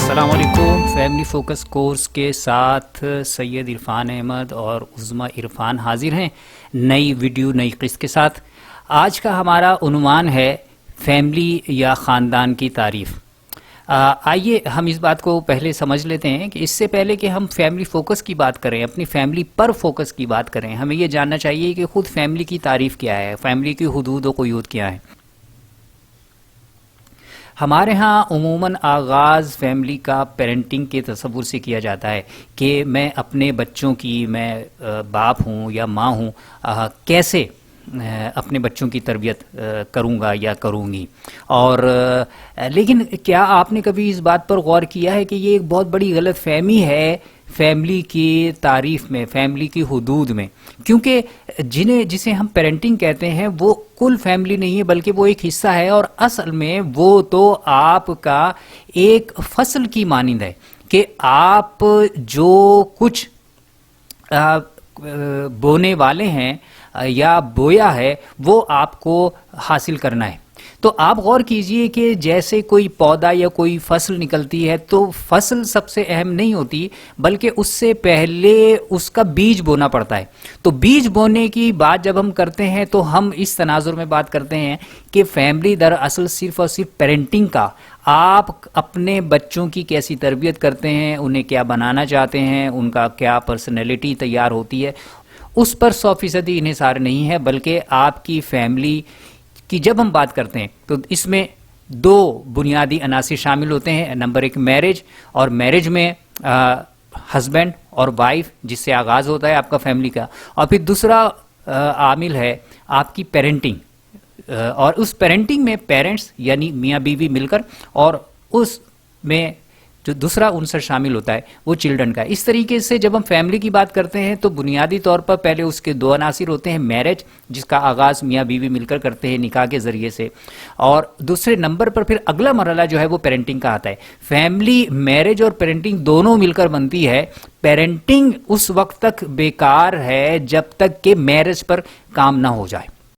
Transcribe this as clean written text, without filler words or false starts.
السلام علیکم. Family focus course کے ساتھ سید عرفان احمد اور عظمی عرفان حاضر ہیں نئی ویڈیو نئی قسط کے ساتھ. آج کا ہمارا عنوان ہے فیملی یا خاندان کی تعریف. آئیے ہم اس بات کو پہلے سمجھ لیتے ہیں کہ اس سے پہلے کہ ہم فیملی فوکس کی بات کریں، اپنی فیملی پر فوکس کی بات کریں، ہمیں یہ جاننا چاہیے کہ خود فیملی کی تعریف کیا ہے، فیملی کی حدود و قیود کیا ہے. ہمارے ہاں عموماً آغاز فیملی کا پیرنٹنگ کے تصور سے کیا جاتا ہے کہ میں اپنے بچوں کی، میں باپ ہوں یا ماں ہوں، کیسے اپنے بچوں کی تربیت کروں گا یا کروں گی. اور لیکن کیا آپ نے کبھی اس بات پر غور کیا ہے کہ یہ ایک بہت بڑی غلط فہمی ہے فیملی کی تعریف میں، فیملی کی حدود میں؟ کیونکہ جسے ہم پیرنٹنگ کہتے ہیں وہ کل فیملی نہیں ہے بلکہ وہ ایک حصہ ہے، اور اصل میں وہ تو آپ کا ایک فصل کی مانند ہے کہ آپ جو کچھ بونے والے ہیں یا بویا ہے وہ آپ کو حاصل کرنا ہے. تو آپ غور کیجئے کہ جیسے کوئی پودا یا کوئی فصل نکلتی ہے تو فصل سب سے اہم نہیں ہوتی بلکہ اس سے پہلے اس کا بیج بونا پڑتا ہے. تو بیج بونے کی بات جب ہم کرتے ہیں تو ہم اس تناظر میں بات کرتے ہیں کہ فیملی دراصل صرف اور صرف پیرنٹنگ کا، آپ اپنے بچوں کی کیسی تربیت کرتے ہیں، انہیں کیا بنانا چاہتے ہیں، ان کا کیا پرسنالٹی تیار ہوتی ہے، اس پر 100% انحصار نہیں ہے. بلکہ آپ کی فیملی کی جب ہم بات کرتے ہیں تو اس میں دو بنیادی عناصر شامل ہوتے ہیں. نمبر 1 میرج، اور میرج میں ہسبینڈ اور وائف جس سے آغاز ہوتا ہے آپ کا فیملی کا، اور پھر دوسرا عامل ہے آپ کی پیرنٹنگ. اور اس پیرنٹنگ میں پیرنٹس یعنی میاں بیوی مل کر، اور اس میں جو دوسرا عنصر شامل ہوتا ہے وہ چلڈرن کا. اس طریقے سے جب ہم فیملی کی بات کرتے ہیں تو بنیادی طور پر پہلے اس کے دو عناصر ہوتے ہیں: میرج جس کا آغاز میاں بیوی مل کر کرتے ہیں نکاح کے ذریعے سے، اور دوسرے نمبر پر پھر اگلا مرحلہ جو ہے وہ پیرنٹنگ کا آتا ہے. فیملی، میرج اور پیرنٹنگ دونوں مل کر بنتی ہے. پیرنٹنگ اس وقت تک بیکار ہے جب تک کہ میرج پر کام نہ ہو جائے.